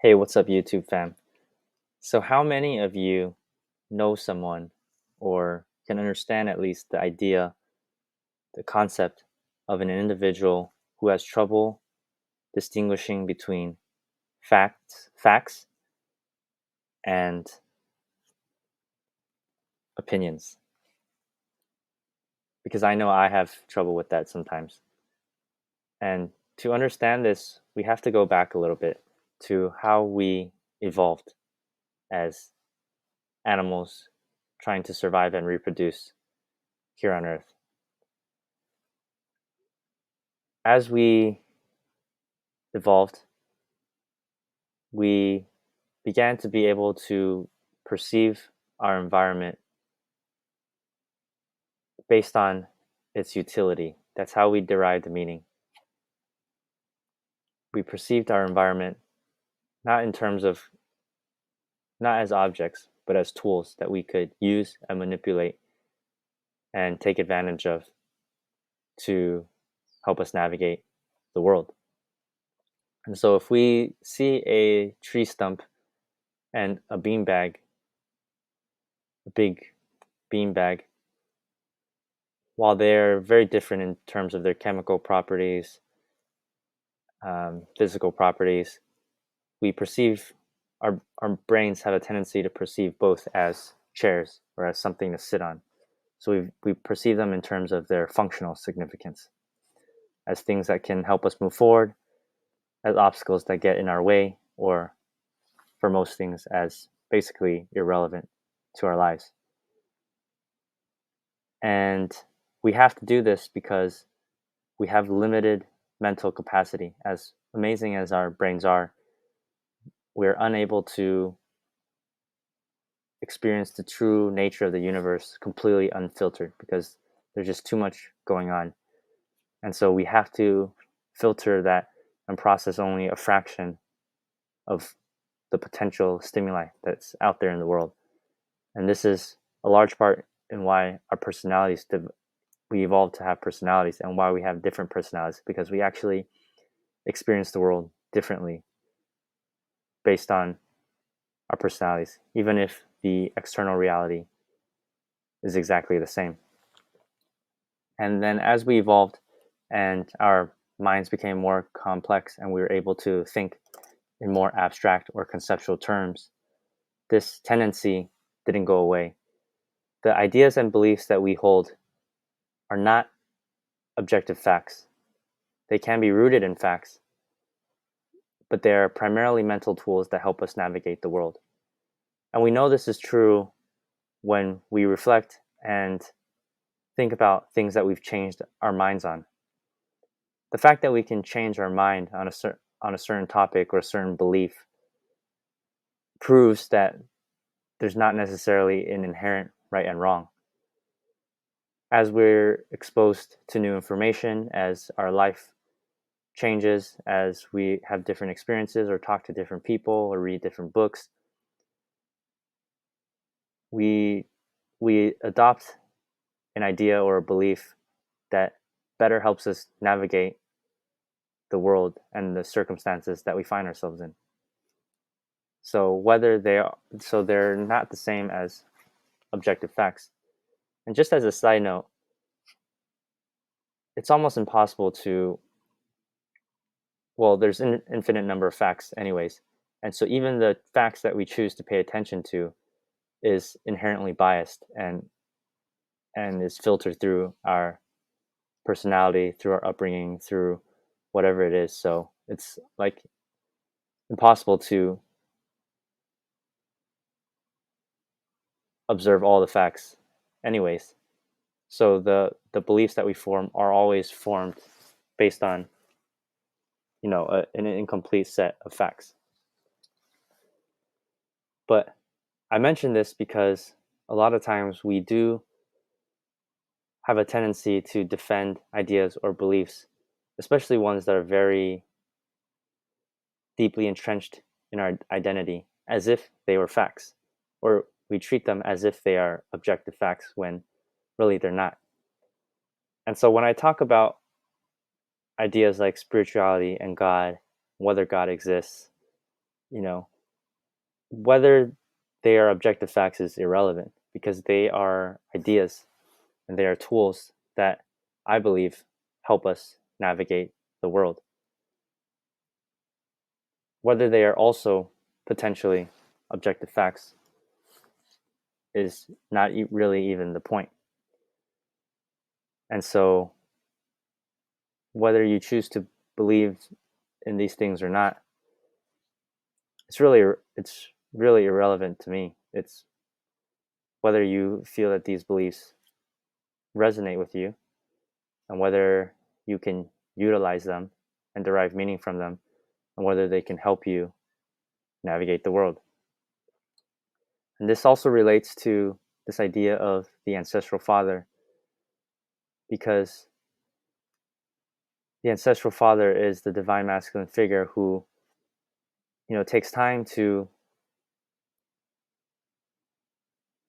Hey, what's up, YouTube fam? So, how many of you know someone or can understand at least the idea, the concept of an individual who has trouble distinguishing between facts and opinions? Because I know I have trouble with that sometimes. And to understand this, we have to go back a little bit to how we evolved as animals trying to survive and reproduce here on Earth. As we evolved, we began to be able to perceive our environment based on its utility. That's how we derived the meaning. We perceived our environment not in terms of, not as objects, but as tools that we could use and manipulate and take advantage of to help us navigate the world. And so if we see a tree stump and a beanbag, a big beanbag, while they're very different in terms of their chemical properties, physical properties, we perceive our brains have a tendency to perceive both as chairs or as something to sit on. So we perceive them in terms of their functional significance, as things that can help us move forward, as obstacles that get in our way, or for most things, as basically irrelevant to our lives. And we have to do this because we have limited mental capacity. As amazing as our brains are, we're unable to experience the true nature of the universe completely unfiltered because there's just too much going on. And so we have to filter that and process only a fraction of the potential stimuli that's out there in the world. And this is a large part in why our personalities, we evolved to have personalities, and why we have different personalities, because we actually experience the world differently based on our personalities, even if the external reality is exactly the same. And then as we evolved and our minds became more complex and we were able to think in more abstract or conceptual terms, this tendency didn't go away. The ideas and beliefs that we hold are not objective facts. They can be rooted in facts, but they are primarily mental tools that help us navigate the world. And we know this is true when we reflect and think about things that we've changed our minds on. The fact that we can change our mind on a certain topic or a certain belief proves that there's not necessarily an inherent right and wrong. As we're exposed to new information, as our life changes, as we have different experiences or talk to different people or read different books, we we adopt an idea or a belief that better helps us navigate the world and the circumstances that we find ourselves in. So whether they are, so they're not the same as objective facts. And just as a side note, it's almost impossible to, well, there's an infinite number of facts anyways. And so even the facts that we choose to pay attention to is inherently biased and is filtered through our personality, through our upbringing, through whatever it is. So it's like impossible to observe all the facts anyways. So the beliefs that we form are always formed based on, an incomplete set of facts. But I mention this because a lot of times we do have a tendency to defend ideas or beliefs, especially ones that are very deeply entrenched in our identity, as if they were facts, or we treat them as if they are objective facts when really they're not. And so when I talk about ideas like spirituality and God, whether God exists, you know, whether they are objective facts is irrelevant because they are ideas and they are tools that I believe help us navigate the world. Whether they are also potentially objective facts is not really even the point. And so, whether you choose to believe in these things or not, it's really irrelevant to me. It's whether you feel that these beliefs resonate with you and whether you can utilize them and derive meaning from them and whether they can help you navigate the world. And this also relates to this idea of the ancestral father, because the ancestral father is the divine masculine figure who, takes time to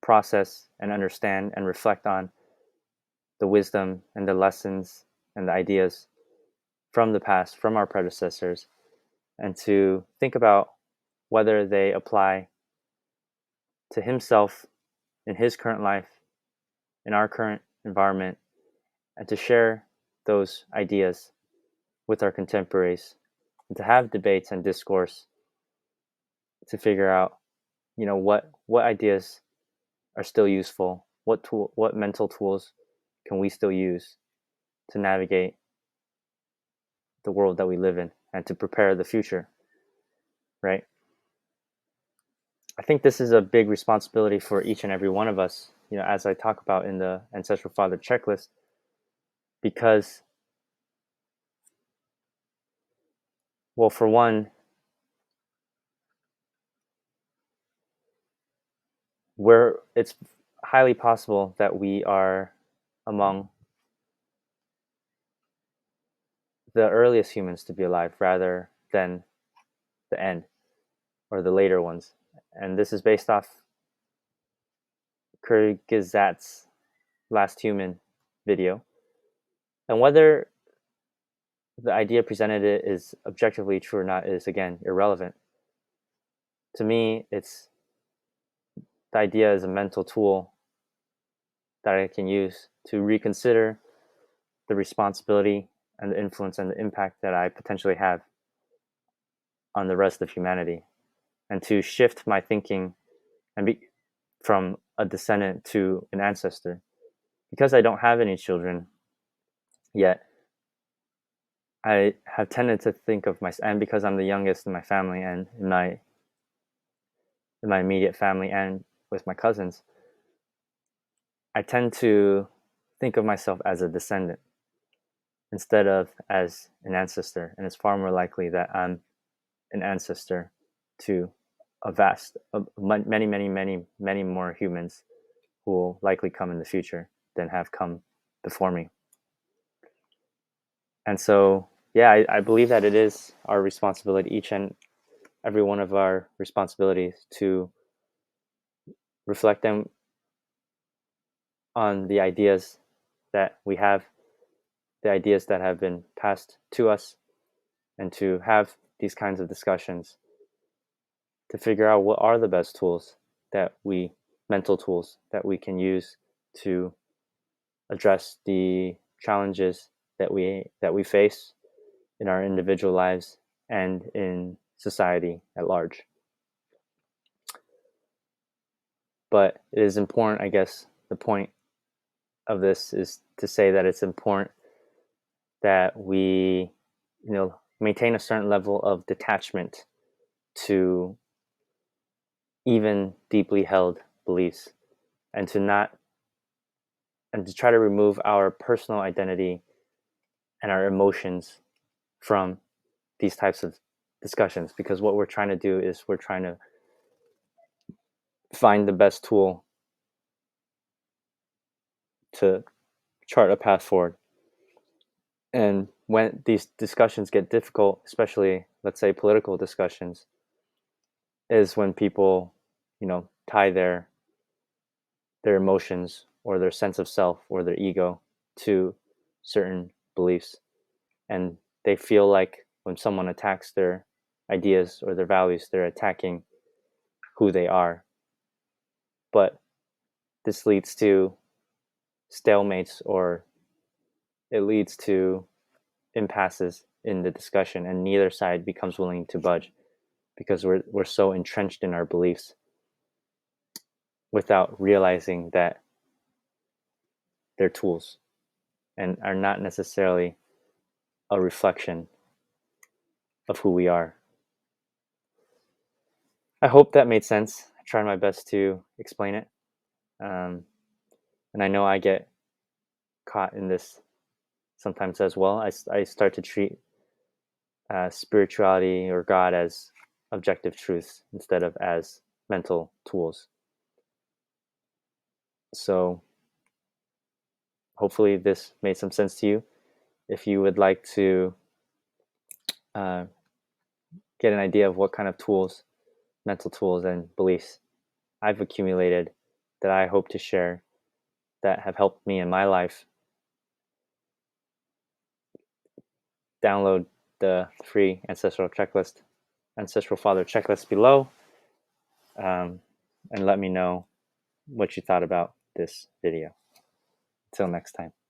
process and understand and reflect on the wisdom and the lessons and the ideas from the past, from our predecessors, and to think about whether they apply to himself in his current life, in our current environment, and to share those ideas with our contemporaries, and to have debates and discourse to figure out, what ideas are still useful, what mental tools can we still use to navigate the world that we live in and to prepare the future, right? I think this is a big responsibility for each and every one of us, as I talk about in the Ancestral Father checklist, because, well, for one, it's highly possible that we are among the earliest humans to be alive rather than the end or the later ones. And this is based off Kyrgyzat's Last Human video. And whether the idea presented is objectively true or not is, again, irrelevant. To me, the idea is a mental tool that I can use to reconsider the responsibility and the influence and the impact that I potentially have on the rest of humanity, and to shift my thinking and be from a descendant to an ancestor. Because I don't have any children yet, I have tended to think of myself, and because I'm the youngest in my family and in my immediate family and with my cousins, I tend to think of myself as a descendant instead of as an ancestor. And it's far more likely that I'm an ancestor to many, many, many, many more humans who will likely come in the future than have come before me. And so, yeah, I believe that it is our responsibility, each and every one of our responsibilities, to reflect them on the ideas that we have, the ideas that have been passed to us, and to have these kinds of discussions to figure out what are the best tools mental tools that we can use to address the challenges that we face in our individual lives and in society at large. But it is important, I guess, the point of this is to say that it's important that we, maintain a certain level of detachment to even deeply held beliefs, and to try to remove our personal identity and our emotions from these types of discussions, because what we're trying to do is we're trying to find the best tool to chart a path forward. And when these discussions get difficult, especially, let's say, political discussions, is when people, tie their emotions or their sense of self or their ego to certain beliefs, and they feel like when someone attacks their ideas or their values. They're attacking who they are. But this leads to stalemates, or it leads to impasses in the discussion, and neither side becomes willing to budge because we're so entrenched in our beliefs without realizing that they're tools and are not necessarily a reflection of who we are. I hope that made sense. I tried my best to explain it. And I know I get caught in this sometimes as well. I start to treat spirituality or God as objective truths instead of as mental tools. So hopefully this made some sense to you. If you would like to uh, get an idea of what kind of tools, mental tools and beliefs I've accumulated that I hope to share that have helped me in my life, download the free ancestral father checklist below, and let me know what you thought about this video. Until next time.